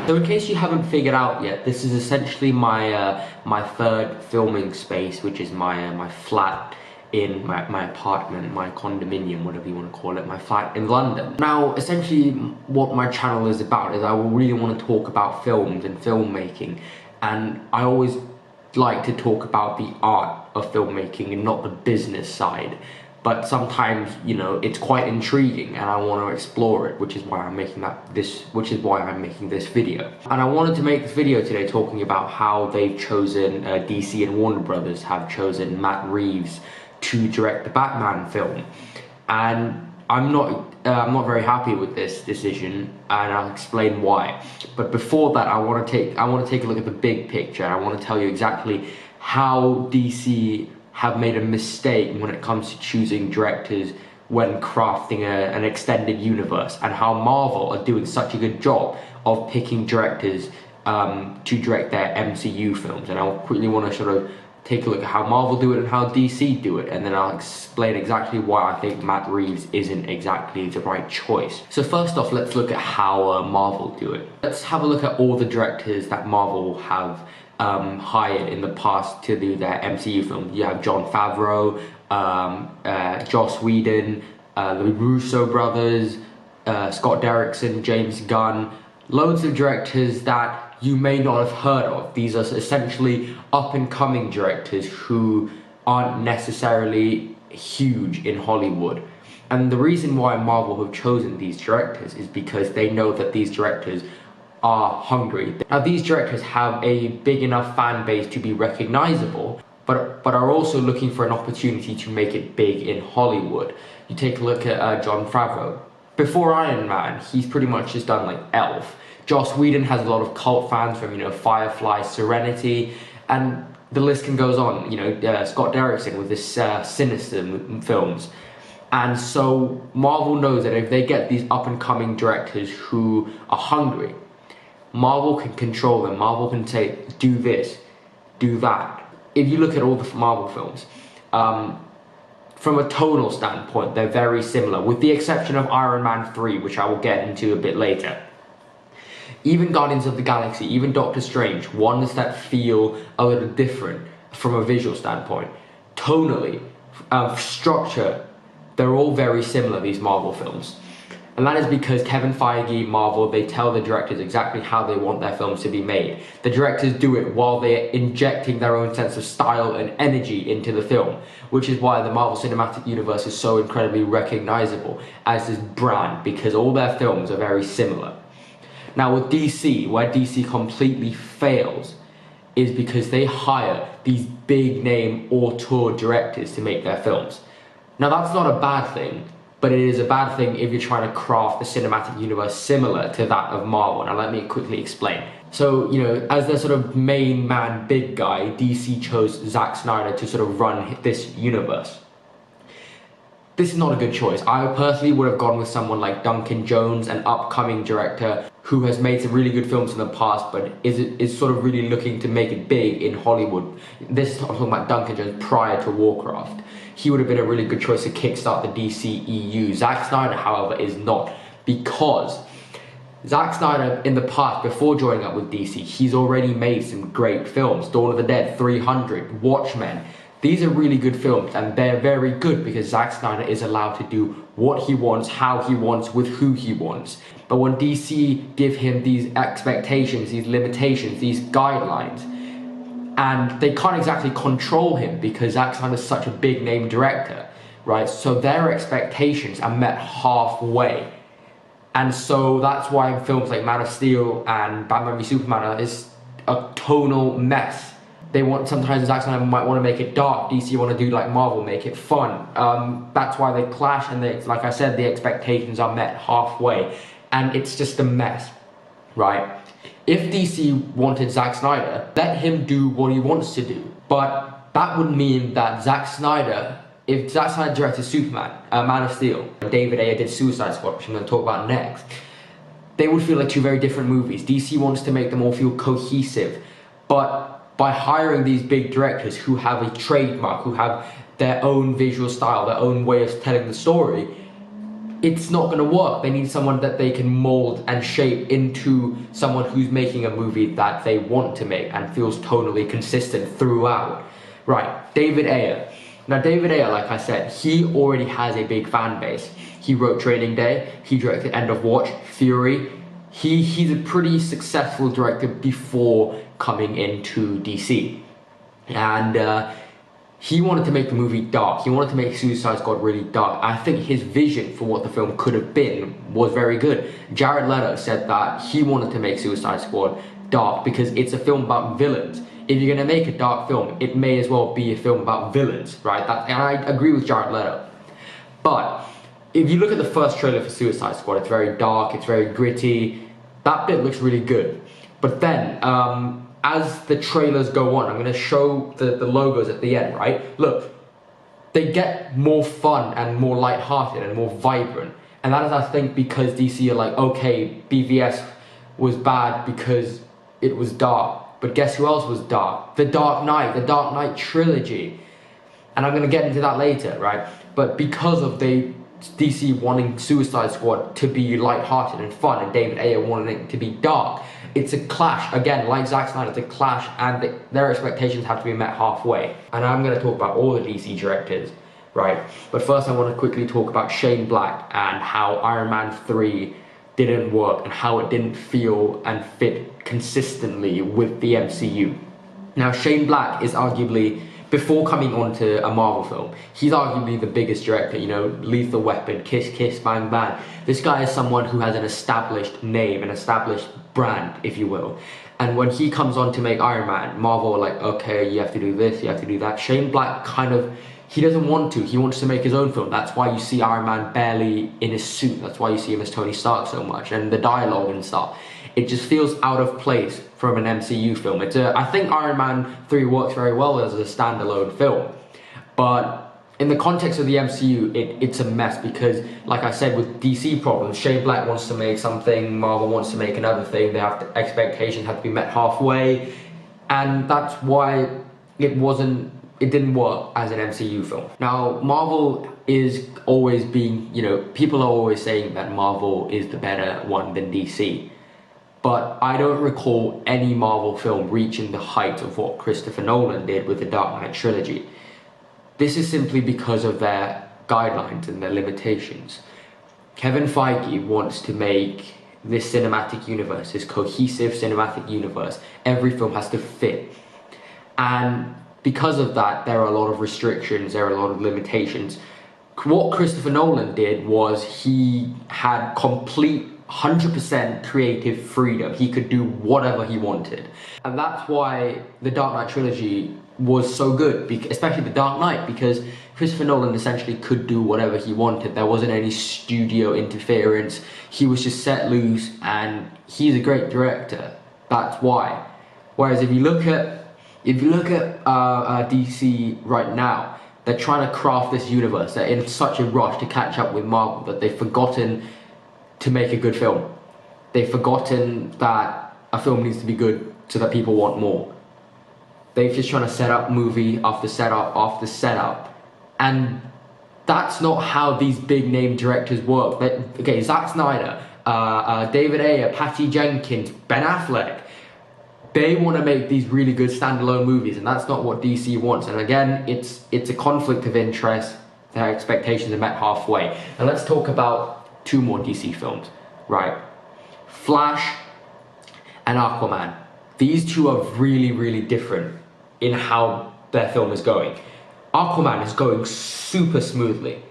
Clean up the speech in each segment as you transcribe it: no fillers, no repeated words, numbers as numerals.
So in case you haven't figured out yet, this is essentially my my third filming space, which is my flat in my apartment, my condominium, whatever you want to call it, my flat in London. Now, essentially what my channel is about is I really want to talk about films and filmmaking, and I always like to talk about the art of filmmaking and not the business side. But sometimes, you know, it's quite intriguing and I want to explore it, which is why I'm making this video. And I wanted to make this video today talking about how they've chosen, DC and Warner Brothers have chosen Matt Reeves to direct the Batman film. And I'm not very happy with this decision, and I'll explain why. But before that, I want to take a look at the big picture. I want to tell you exactly how DC have made a mistake when it comes to choosing directors when crafting an extended universe, and how Marvel are doing such a good job of picking directors to direct their MCU films. And I'll quickly want to sort of take a look at how Marvel do it and how DC do it, and then I'll explain exactly why I think Matt Reeves isn't exactly the right choice. So first off, let's look at how Marvel do it. Let's have a look at all the directors that Marvel have hired in the past to do their MCU films. You have Jon Favreau, Joss Whedon, the Russo brothers, Scott Derrickson, James Gunn, loads of directors that you may not have heard of. These are essentially up-and-coming directors who aren't necessarily huge in Hollywood. And the reason why Marvel have chosen these directors is because they know that these directors are hungry. Now, these directors have a big enough fan base to be recognizable, but are also looking for an opportunity to make it big in Hollywood. You take a look at Jon Favreau. Before Iron Man, he's pretty much just done like Elf. Joss Whedon has a lot of cult fans from, you know, Firefly, Serenity, and the list can goes on. You know, Scott Derrickson with his Sinister films. And so Marvel knows that if they get these up-and-coming directors who are hungry, Marvel can control them. Marvel can say, do this, do that. If you look at all the Marvel films, from a tonal standpoint, they're very similar, with the exception of Iron Man 3, which I will get into a bit later. Even Guardians of the Galaxy, even Doctor Strange, ones that feel a little different from a visual standpoint. Tonally, structure, they're all very similar, these Marvel films. And that is because Kevin Feige, Marvel, they tell the directors exactly how they want their films to be made. The directors do it while they're injecting their own sense of style and energy into the film, which is why the Marvel Cinematic Universe is so incredibly recognizable as this brand, because all their films are very similar. Now with DC, where DC completely fails is because they hire these big name auteur directors to make their films. Now that's not a bad thing, but it is a bad thing if you're trying to craft the cinematic universe similar to that of Marvel. Now let me quickly explain. So, you know, as their sort of main man, big guy, DC chose Zack Snyder to sort of run this universe. This is not a good choice. I personally would have gone with someone like Duncan Jones, an upcoming director who has made some really good films in the past, but is sort of really looking to make it big in Hollywood. This is, I'm talking about Duncan Jones prior to Warcraft. He would have been a really good choice to kickstart the DCEU. Zack Snyder, however, is not, because Zack Snyder, in the past, before joining up with DC, he's already made some great films. Dawn of the Dead, 300, Watchmen. These are really good films, and they're very good because Zack Snyder is allowed to do what he wants, how he wants, with who he wants. But when DC give him these expectations, these limitations, these guidelines, and they can't exactly control him because Zack Snyder is such a big name director, right? So their expectations are met halfway. And so that's why films like Man of Steel and Batman v Superman is a tonal mess. They want, sometimes Zack Snyder might want to make it dark, DC want to do like Marvel, make it fun. That's why they clash, and they, like I said, the expectations are met halfway, and it's just a mess, right? If DC wanted Zack Snyder, let him do what he wants to do. But that would mean that Zack Snyder, if Zack Snyder directed Superman, Man of Steel, David Ayer did Suicide Squad, which I'm going to talk about next, they would feel like two very different movies. DC wants to make them all feel cohesive, but by hiring these big directors who have a trademark, who have their own visual style, their own way of telling the story, it's not going to work. They need someone that they can mold and shape into someone who's making a movie that they want to make and feels tonally consistent throughout. Right, David Ayer. Now, David Ayer, like I said, he already has a big fan base. He wrote Training Day, he directed End of Watch, Fury. He's a pretty successful director before coming into DC. And he wanted to make the movie dark. He wanted to make Suicide Squad really dark. I think his vision for what the film could have been was very good. Jared Leto said that he wanted to make Suicide Squad dark because it's a film about villains. If you're going to make a dark film, it may as well be a film about villains, right? And I agree with Jared Leto. But if you look at the first trailer for Suicide Squad, it's very dark, it's very gritty. That bit looks really good. But then, as the trailers go on, I'm going to show the logos at the end, right? Look, they get more fun and more lighthearted and more vibrant. And that is, I think, because DC are like, okay, BVS was bad because it was dark. But guess who else was dark? The Dark Knight trilogy. And I'm going to get into that later, right? But because of DC wanting Suicide Squad to be lighthearted and fun, and David Ayer wanting it to be dark, it's a clash. Again, like Zack Snyder, it's a clash, and their expectations have to be met halfway. And I'm going to talk about all the DC directors, right? But first I want to quickly talk about Shane Black and how Iron Man 3 didn't work and how it didn't feel and fit consistently with the MCU. Now, Shane Black is arguably, before coming onto a Marvel film, he's arguably the biggest director, you know, Lethal Weapon, Kiss Kiss, Bang Bang. This guy is someone who has an established name, an established brand, if you will. And when he comes on to make Iron Man, Marvel are like, okay, you have to do this, you have to do that. Shane Black kind of, he doesn't want to. He wants to make his own film. That's why you see Iron Man barely in his suit. That's why you see him as Tony Stark so much. And the dialogue and stuff, it just feels out of place from an MCU film. I think Iron Man 3 works very well as a standalone film. But in the context of the MCU, it's a mess because, like I said, with DC problems, Shane Black wants to make something, Marvel wants to make another thing. Expectations have to be met halfway. And that's why it didn't work as an MCU film. Now, Marvel is always being, you know, people are always saying that Marvel is the better one than DC. But I don't recall any Marvel film reaching the height of what Christopher Nolan did with the Dark Knight trilogy. This is simply because of their guidelines and their limitations. Kevin Feige wants to make this cinematic universe, this cohesive cinematic universe. Every film has to fit. And because of that, there are a lot of restrictions, there are a lot of limitations. What Christopher Nolan did was he had complete 100% creative freedom. He could do whatever he wanted. And that's why the Dark Knight trilogy was so good, especially the Dark Knight, because Christopher Nolan essentially could do whatever he wanted. There wasn't any studio interference. He was just set loose, and he's a great director. That's why. Whereas if you look at DC right now, they're trying to craft this universe. They're in such a rush to catch up with Marvel that they've forgotten to make a good film. They've forgotten that a film needs to be good so that people want more. They're just trying to set up movie after setup after setup. And that's not how these big name directors work. Okay, Zack Snyder, David Ayer, Patty Jenkins, Ben Affleck, they want to make these really good standalone movies, and that's not what DC wants. And again, it's a conflict of interest. Their expectations are met halfway. And let's talk about two more DC films, right? Flash and Aquaman. These two are really, really different in how their film is going. Aquaman is going super smoothly.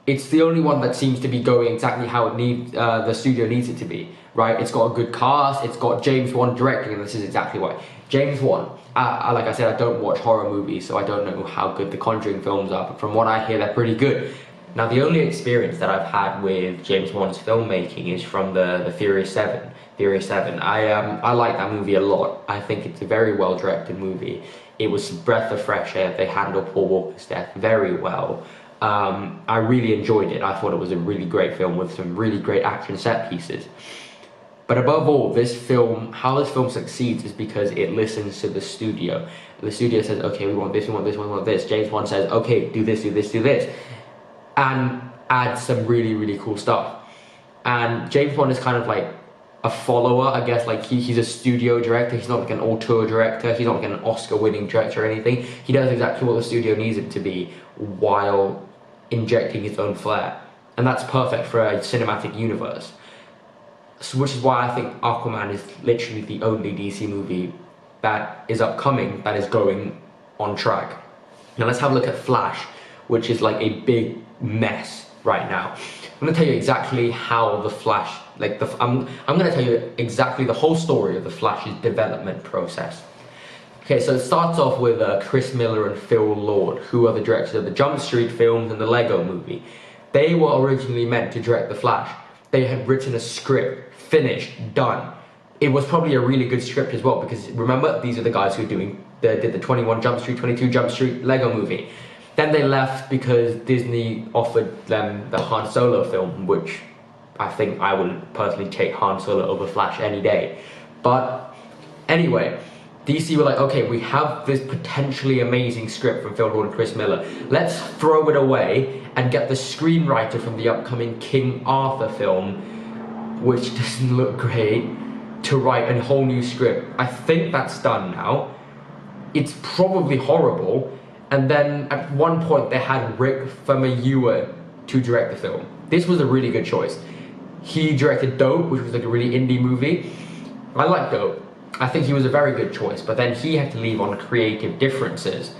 It's the only one that seems to be going exactly how the studio needs it to be, right? It's got a good cast, it's got James Wan directing, and this is exactly why. James Wan, like I said, I don't watch horror movies, so I don't know how good the Conjuring films are, but from what I hear, they're pretty good. Now, the only experience that I've had with James Wan's filmmaking is from the Furious 7. I like that movie a lot. I think it's a very well-directed movie. It was a breath of fresh air. They handled Paul Walker's death very well. I really enjoyed it. I thought it was a really great film with some really great action set pieces. But above all, how this film succeeds is because it listens to the studio. The studio says, okay, we want this, we want this, we want this. James Wan says, okay, do this, do this, do this. And add some really, really cool stuff. And James Bond is kind of like a follower, I guess. Like he's a studio director. He's not like an auteur director. He's not like an Oscar-winning director or anything. He does exactly what the studio needs him to be while injecting his own flair. And that's perfect for a cinematic universe. So, which is why I think Aquaman is literally the only DC movie that is upcoming that is going on track. Now let's have a look at Flash, which is like a big mess right now. I'm going to tell you exactly how the Flash, I'm going to tell you exactly the whole story of the Flash's development process. Okay, so it starts off with Chris Miller and Phil Lord, who are the directors of the Jump Street films and the Lego Movie. They were originally meant to direct the Flash. They had written a script, finished, done. It was probably a really good script as well, because remember, these are the guys who did the 21 Jump Street, 22 Jump Street Lego Movie. Then they left because Disney offered them the Han Solo film, which I think I would personally take Han Solo over Flash any day. But anyway, DC were like, okay, we have this potentially amazing script from Phil Lord and Chris Miller. Let's throw it away and get the screenwriter from the upcoming King Arthur film, which doesn't look great, to write a whole new script. I think that's done now. It's probably horrible. And then at one point they had Rick Famuyiwa to direct the film. This was a really good choice. He directed Dope, which was like a really indie movie. I like Dope. I think he was a very good choice, but then he had to leave on creative differences.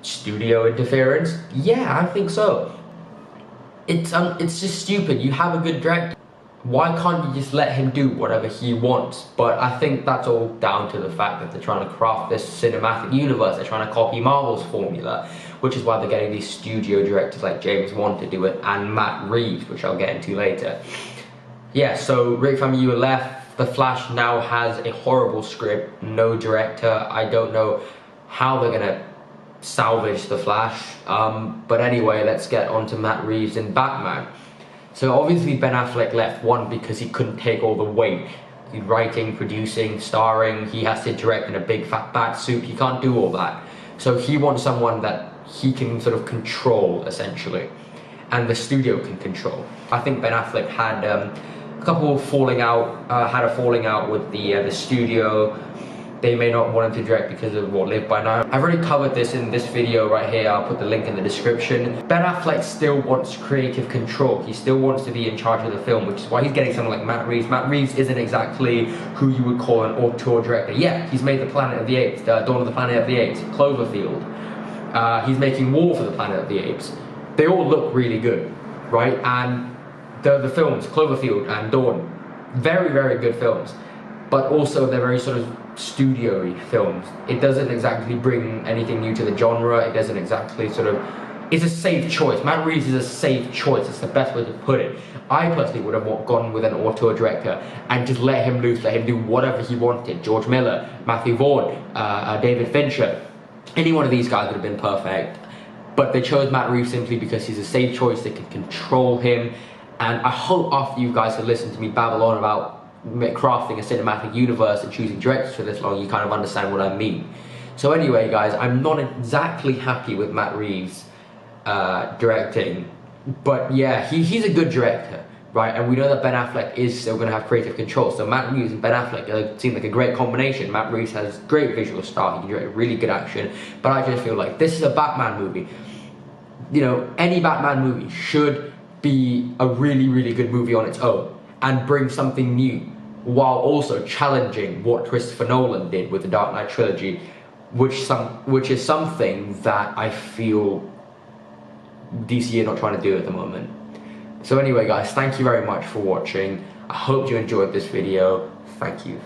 Studio interference? Yeah, I think so. It's just stupid. You have a good director. Why can't you just let him do whatever he wants? But I think that's all down to the fact that they're trying to craft this cinematic universe. They're trying to copy Marvel's formula, which is why they're getting these studio directors like James Wan to do it, and Matt Reeves, which I'll get into later. Yeah, so Rick Famuyiwa left. The Flash now has a horrible script, no director. I don't know how they're gonna salvage the Flash. But anyway, let's get on to Matt Reeves and Batman. So obviously Ben Affleck left, one, because he couldn't take all the weight. Writing, producing, starring, he has to direct in a big fat bat suit, he can't do all that. So he wants someone that he can sort of control, essentially, and the studio can control. I think Ben Affleck had a falling out with the studio. They may not want him to direct because of what Live By Night. I've already covered this in this video right here. I'll put the link in the description. Ben Affleck still wants creative control. He still wants to be in charge of the film, which is why he's getting someone like Matt Reeves. Matt Reeves isn't exactly who you would call an auteur director. Yeah, he's made the Planet of the Apes, Dawn of the Planet of the Apes, Cloverfield. He's making War for the Planet of the Apes. They all look really good, right? And the films, Cloverfield and Dawn, very, very good films. But also they're very sort of studio-y films. It doesn't exactly bring anything new to the genre. It doesn't exactly it's a safe choice. Matt Reeves is a safe choice. It's the best way to put it. I personally would have gone with an auteur director and just let him loose, let him do whatever he wanted. George Miller, Matthew Vaughn, David Fincher. Any one of these guys would have been perfect. But they chose Matt Reeves simply because he's a safe choice. They can control him. And I hope after you guys have listened to me babble on about crafting a cinematic universe and choosing directors for this long, you kind of understand what I mean. So anyway, guys, I'm not exactly happy with Matt Reeves directing, but yeah, he's a good director, right? And we know that Ben Affleck is still going to have creative control. So Matt Reeves and Ben Affleck seem like a great combination. Matt Reeves has great visual style. He can direct really good action, but I just feel like this is a Batman movie. You know, any Batman movie should be a really, really good movie on its own and bring something new, while also challenging what Christopher Nolan did with the Dark Knight trilogy, which is something that I feel DC are not trying to do at the moment. So anyway, guys, thank you very much for watching. I hope you enjoyed this video. Thank you.